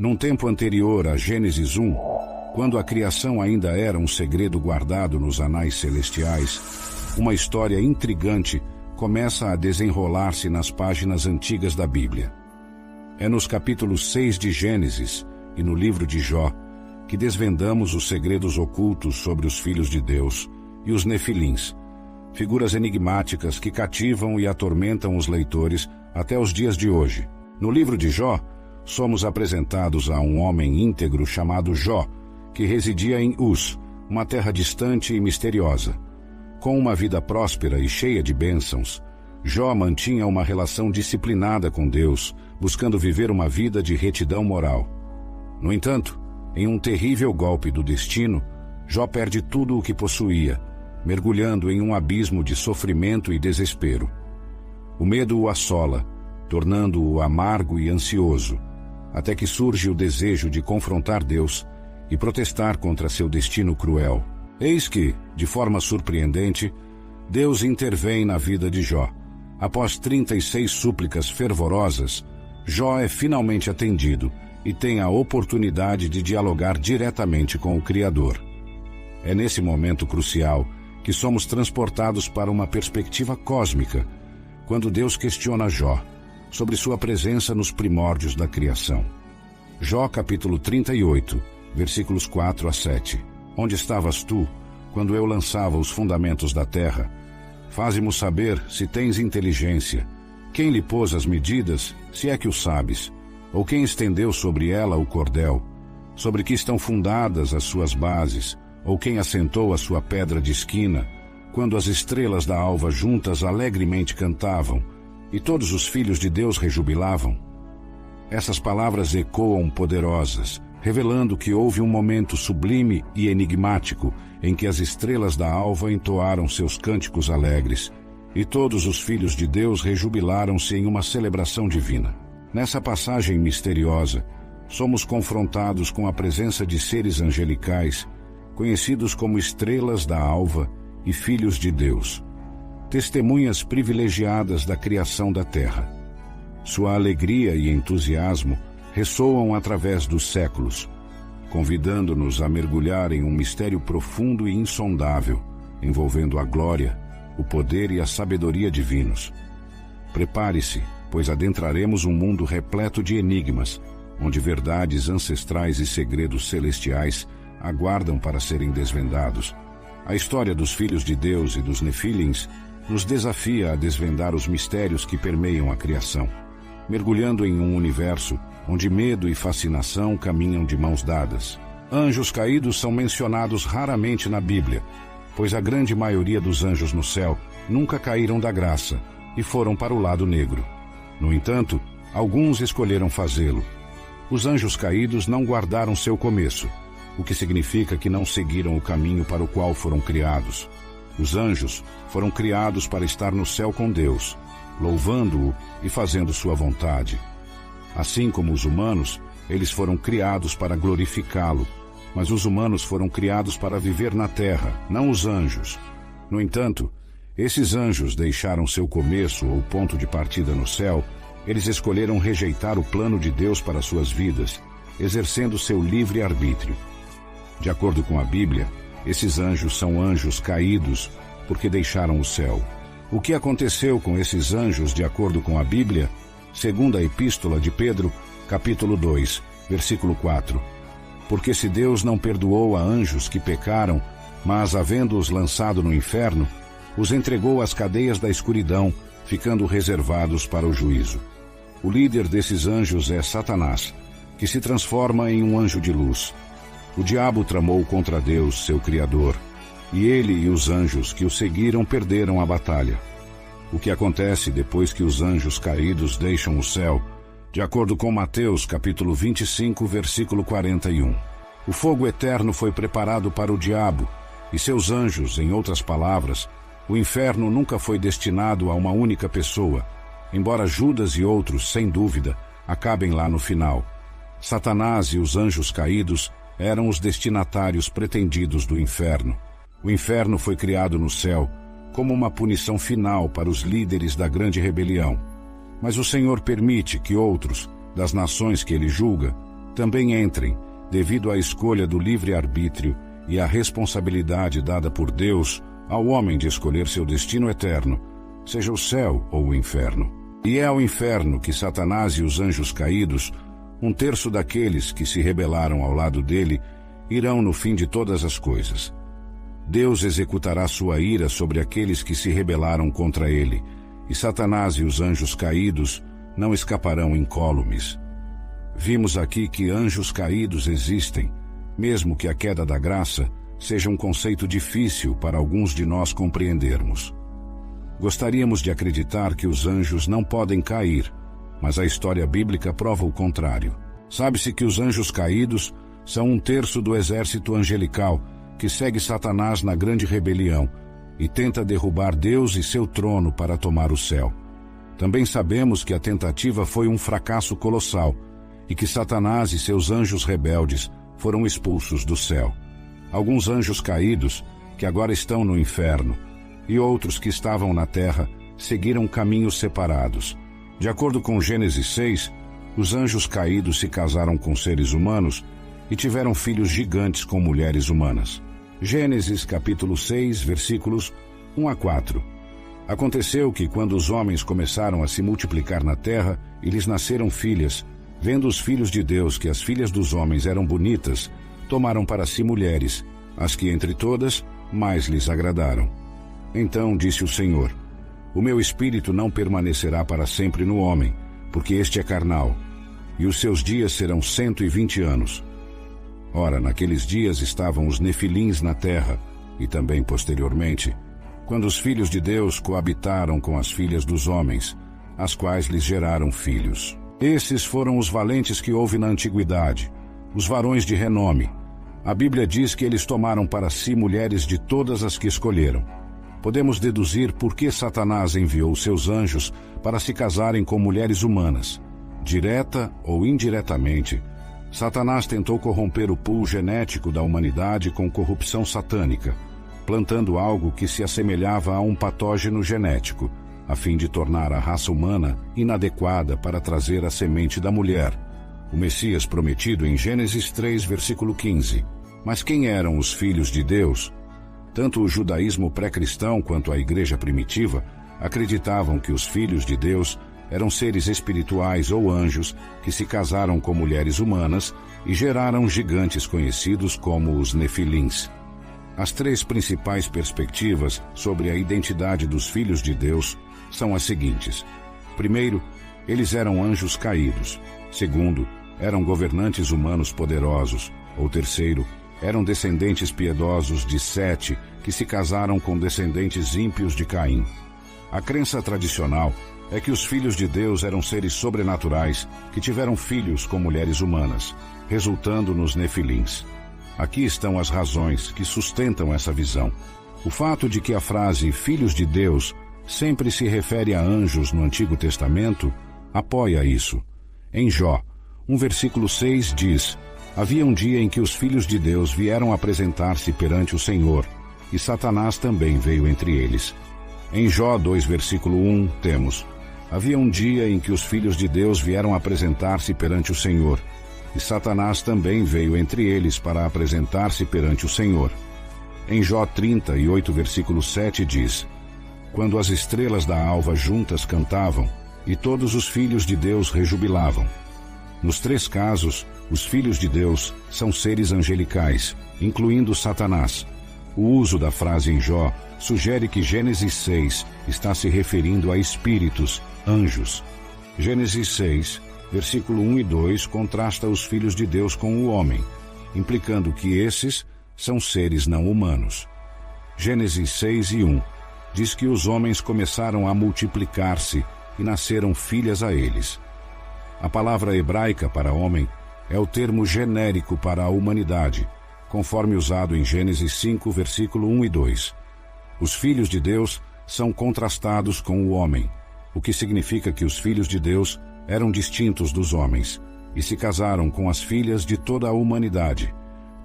Num tempo anterior a Gênesis 1, quando a criação ainda era um segredo guardado nos anais celestiais, uma história intrigante começa a desenrolar-se nas páginas antigas da Bíblia. É nos capítulos 6 de Gênesis e no livro de Jó que desvendamos os segredos ocultos sobre os filhos de Deus e os nefilins, figuras enigmáticas que cativam e atormentam os leitores até os dias de hoje. No livro de Jó, somos apresentados a um homem íntegro chamado Jó, que residia em Uz, uma terra distante e misteriosa. Com uma vida próspera e cheia de bênçãos, Jó mantinha uma relação disciplinada com Deus, buscando viver uma vida de retidão moral. No entanto, em um terrível golpe do destino, Jó perde tudo o que possuía, mergulhando em um abismo de sofrimento e desespero. O medo o assola, tornando-o amargo e ansioso, até que surge o desejo de confrontar Deus e protestar contra seu destino cruel. Eis que, de forma surpreendente, Deus intervém na vida de Jó. Após 36 súplicas fervorosas, Jó é finalmente atendido e tem a oportunidade de dialogar diretamente com o Criador. É nesse momento crucial que somos transportados para uma perspectiva cósmica, quando Deus questiona Jó sobre sua presença nos primórdios da criação. Jó capítulo 38, versículos 4 a 7. Onde estavas tu, quando eu lançava os fundamentos da terra? Faze-mo saber se tens inteligência. Quem lhe pôs as medidas, se é que o sabes? Ou quem estendeu sobre ela o cordel? Sobre que estão fundadas as suas bases? Ou quem assentou a sua pedra de esquina, quando as estrelas da alva juntas alegremente cantavam, e todos os filhos de Deus rejubilavam? Essas palavras ecoam poderosas, revelando que houve um momento sublime e enigmático em que as estrelas da alva entoaram seus cânticos alegres, e todos os filhos de Deus rejubilaram-se em uma celebração divina. Nessa passagem misteriosa, somos confrontados com a presença de seres angelicais, conhecidos como estrelas da alva e filhos de Deus, testemunhas privilegiadas da criação da terra. Sua alegria e entusiasmo ressoam através dos séculos, convidando-nos a mergulhar em um mistério profundo e insondável, envolvendo a glória, o poder e a sabedoria divinos. Prepare-se, pois adentraremos um mundo repleto de enigmas, onde verdades ancestrais e segredos celestiais aguardam para serem desvendados. A história dos filhos de Deus e dos nefilins nos desafia a desvendar os mistérios que permeiam a criação, mergulhando em um universo onde medo e fascinação caminham de mãos dadas. Anjos caídos são mencionados raramente na Bíblia, pois a grande maioria dos anjos no céu nunca caíram da graça e foram para o lado negro. No entanto, alguns escolheram fazê-lo. Os anjos caídos não guardaram seu começo, o que significa que não seguiram o caminho para o qual foram criados. Os anjos foram criados para estar no céu com Deus, louvando-o e fazendo sua vontade. Assim como os humanos, eles foram criados para glorificá-lo, mas os humanos foram criados para viver na terra, não os anjos. No entanto, esses anjos deixaram seu começo ou ponto de partida no céu. Eles escolheram rejeitar o plano de Deus para suas vidas, exercendo seu livre arbítrio. De acordo com a Bíblia, esses anjos são anjos caídos porque deixaram o céu. O que aconteceu com esses anjos de acordo com a Bíblia? Segundo a Epístola de Pedro, capítulo 2, versículo 4. Porque se Deus não perdoou a anjos que pecaram, mas, havendo-os lançado no inferno, os entregou às cadeias da escuridão, ficando reservados para o juízo. O líder desses anjos é Satanás, que se transforma em um anjo de luz. O diabo tramou contra Deus, seu Criador, e ele e os anjos que o seguiram perderam a batalha. O que acontece depois que os anjos caídos deixam o céu? De acordo com Mateus, capítulo 25, versículo 41. O fogo eterno foi preparado para o diabo e seus anjos, em outras palavras, o inferno nunca foi destinado a uma única pessoa, embora Judas e outros, sem dúvida, acabem lá no final. Satanás e os anjos caídos eram os destinatários pretendidos do inferno. O inferno foi criado no céu como uma punição final para os líderes da grande rebelião. Mas o Senhor permite que outros, das nações que ele julga, também entrem, devido à escolha do livre-arbítrio e à responsabilidade dada por Deus ao homem de escolher seu destino eterno, seja o céu ou o inferno. E é ao inferno que Satanás e os anjos caídos, um terço daqueles que se rebelaram ao lado dele, irão no fim de todas as coisas. Deus executará sua ira sobre aqueles que se rebelaram contra ele, e Satanás e os anjos caídos não escaparão incólumes. Vimos aqui que anjos caídos existem, mesmo que a queda da graça seja um conceito difícil para alguns de nós compreendermos. Gostaríamos de acreditar que os anjos não podem cair, mas a história bíblica prova o contrário. Sabe-se que os anjos caídos são um terço do exército angelical que segue Satanás na grande rebelião e tenta derrubar Deus e seu trono para tomar o céu. Também sabemos que a tentativa foi um fracasso colossal e que Satanás e seus anjos rebeldes foram expulsos do céu. Alguns anjos caídos, que agora estão no inferno, e outros que estavam na terra, seguiram caminhos separados. De acordo com Gênesis 6, os anjos caídos se casaram com seres humanos e tiveram filhos gigantes com mulheres humanas. Gênesis capítulo 6, versículos 1 a 4. Aconteceu que, quando os homens começaram a se multiplicar na terra e lhes nasceram filhas, vendo os filhos de Deus que as filhas dos homens eram bonitas, tomaram para si mulheres, as que entre todas mais lhes agradaram. Então disse o Senhor: o meu espírito não permanecerá para sempre no homem, porque este é carnal, e os seus dias serão 120 anos. Ora, naqueles dias estavam os nefilins na terra, e também posteriormente, quando os filhos de Deus coabitaram com as filhas dos homens, as quais lhes geraram filhos. Esses foram os valentes que houve na antiguidade, os varões de renome. A Bíblia diz que eles tomaram para si mulheres de todas as que escolheram. Podemos deduzir por que Satanás enviou seus anjos para se casarem com mulheres humanas. Direta ou indiretamente, Satanás tentou corromper o pool genético da humanidade com corrupção satânica, plantando algo que se assemelhava a um patógeno genético, a fim de tornar a raça humana inadequada para trazer a semente da mulher, o Messias prometido em Gênesis 3, versículo 15. Mas quem eram os filhos de Deus? Tanto o judaísmo pré-cristão quanto a igreja primitiva acreditavam que os filhos de Deus eram seres espirituais ou anjos que se casaram com mulheres humanas e geraram gigantes conhecidos como os nefilins. As três principais perspectivas sobre a identidade dos filhos de Deus são as seguintes. Primeiro, eles eram anjos caídos. Segundo, eram governantes humanos poderosos. Ou terceiro, eram descendentes piedosos de Sete que se casaram com descendentes ímpios de Caim. A crença tradicional é que os filhos de Deus eram seres sobrenaturais que tiveram filhos com mulheres humanas, resultando nos nefilins. Aqui estão as razões que sustentam essa visão. O fato de que a frase filhos de Deus sempre se refere a anjos no Antigo Testamento apoia isso. Em Jó, versículo 6 diz: havia um dia em que os filhos de Deus vieram apresentar-se perante o Senhor, e Satanás também veio entre eles. Em Jó 2, versículo 1, temos: havia um dia em que os filhos de Deus vieram apresentar-se perante o Senhor, e Satanás também veio entre eles para apresentar-se perante o Senhor. Em Jó 38, versículo 7 diz: quando as estrelas da alva juntas cantavam, e todos os filhos de Deus rejubilavam. Nos três casos, os filhos de Deus são seres angelicais, incluindo Satanás. O uso da frase em Jó sugere que Gênesis 6 está se referindo a espíritos, anjos. Gênesis 6, versículo 1 e 2 contrasta os filhos de Deus com o homem, implicando que esses são seres não humanos. Gênesis 6 e 1 diz que os homens começaram a multiplicar-se e nasceram filhas a eles. A palavra hebraica para homem é o termo genérico para a humanidade, conforme usado em Gênesis 5, versículo 1 e 2. Os filhos de Deus são contrastados com o homem, o que significa que os filhos de Deus eram distintos dos homens e se casaram com as filhas de toda a humanidade.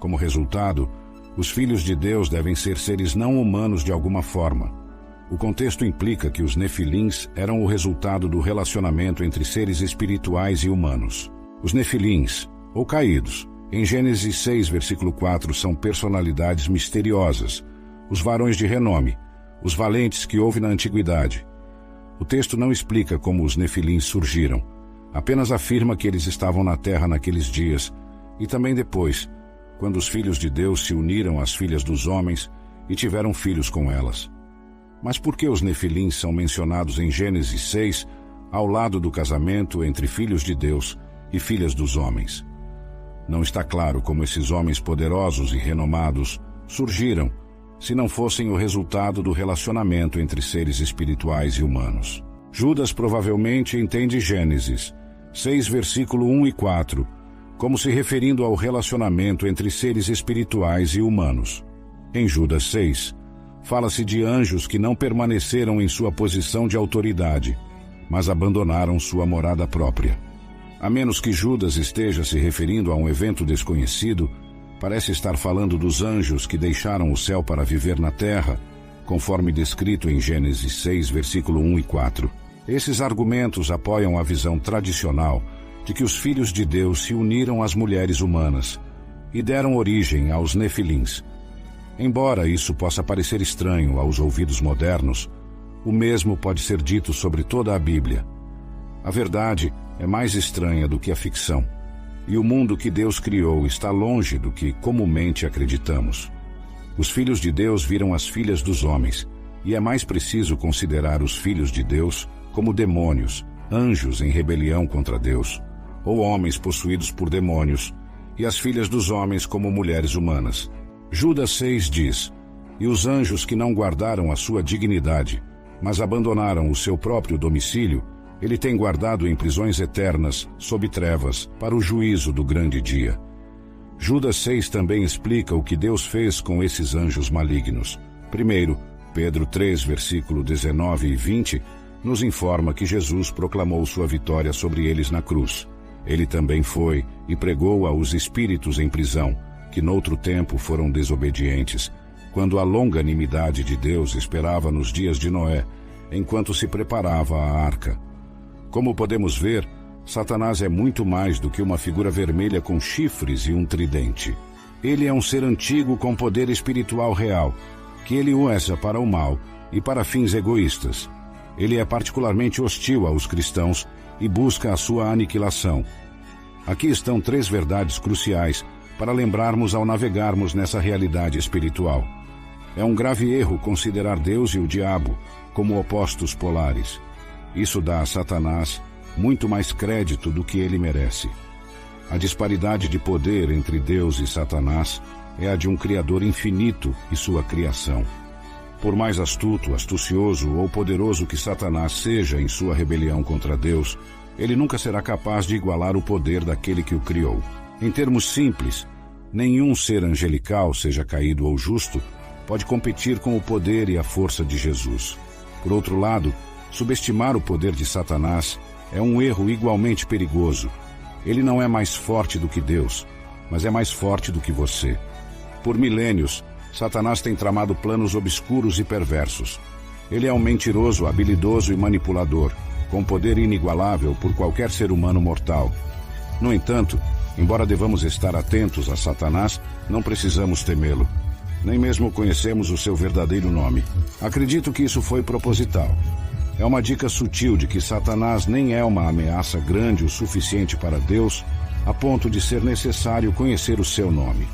Como resultado, os filhos de Deus devem ser seres não humanos de alguma forma. O contexto implica que os nefilins eram o resultado do relacionamento entre seres espirituais e humanos. Os nefilins, ou caídos. Em Gênesis 6, versículo 4, são personalidades misteriosas, os varões de renome, os valentes que houve na antiguidade. O texto não explica como os nefilins surgiram, apenas afirma que eles estavam na terra naqueles dias e também depois, quando os filhos de Deus se uniram às filhas dos homens e tiveram filhos com elas. Mas por que os nefilins são mencionados em Gênesis 6 ao lado do casamento entre filhos de Deus e filhas dos homens? Não está claro como esses homens poderosos e renomados surgiram se não fossem o resultado do relacionamento entre seres espirituais e humanos. Judas provavelmente entende Gênesis 6, versículo 1 e 4, como se referindo ao relacionamento entre seres espirituais e humanos. Em Judas 6, fala-se de anjos que não permaneceram em sua posição de autoridade, mas abandonaram sua morada própria. A menos que Judas esteja se referindo a um evento desconhecido, parece estar falando dos anjos que deixaram o céu para viver na terra, conforme descrito em Gênesis 6, versículo 1 e 4. Esses argumentos apoiam a visão tradicional de que os filhos de Deus se uniram às mulheres humanas e deram origem aos nefilins. Embora isso possa parecer estranho aos ouvidos modernos, o mesmo pode ser dito sobre toda a Bíblia. A verdade é mais estranha do que a ficção, e o mundo que Deus criou está longe do que comumente acreditamos. Os filhos de Deus viram as filhas dos homens, e é mais preciso considerar os filhos de Deus como demônios, anjos em rebelião contra Deus, ou homens possuídos por demônios, e as filhas dos homens como mulheres humanas. Judas 6 diz: "E os anjos que não guardaram a sua dignidade, mas abandonaram o seu próprio domicílio, ele tem guardado em prisões eternas, sob trevas, para o juízo do grande dia." Judas 6 também explica o que Deus fez com esses anjos malignos. Primeiro, Pedro 3, versículo 19 e 20, nos informa que Jesus proclamou sua vitória sobre eles na cruz. Ele também foi e pregou aos espíritos em prisão, que noutro tempo foram desobedientes, quando a longanimidade de Deus esperava nos dias de Noé, enquanto se preparava a arca. Como podemos ver, Satanás é muito mais do que uma figura vermelha com chifres e um tridente. Ele é um ser antigo com poder espiritual real, que ele usa para o mal e para fins egoístas. Ele é particularmente hostil aos cristãos e busca a sua aniquilação. Aqui estão 3 verdades cruciais para lembrarmos ao navegarmos nessa realidade espiritual. É um grave erro considerar Deus e o diabo como opostos polares. Isso dá a Satanás muito mais crédito do que ele merece. A disparidade de poder entre Deus e Satanás é a de um Criador infinito e sua criação. Por mais astuto, astucioso ou poderoso que Satanás seja em sua rebelião contra Deus, ele nunca será capaz de igualar o poder daquele que o criou. Em termos simples, nenhum ser angelical, seja caído ou justo, pode competir com o poder e a força de Jesus. Por outro lado, subestimar o poder de Satanás é um erro igualmente perigoso. Ele não é mais forte do que Deus, mas é mais forte do que você. Por milênios, Satanás tem tramado planos obscuros e perversos. Ele é um mentiroso, habilidoso e manipulador, com poder inigualável por qualquer ser humano mortal. No entanto, embora devamos estar atentos a Satanás, não precisamos temê-lo. Nem mesmo conhecemos o seu verdadeiro nome. Acredito que isso foi proposital. É uma dica sutil de que Satanás nem é uma ameaça grande o suficiente para Deus, a ponto de ser necessário conhecer o seu nome.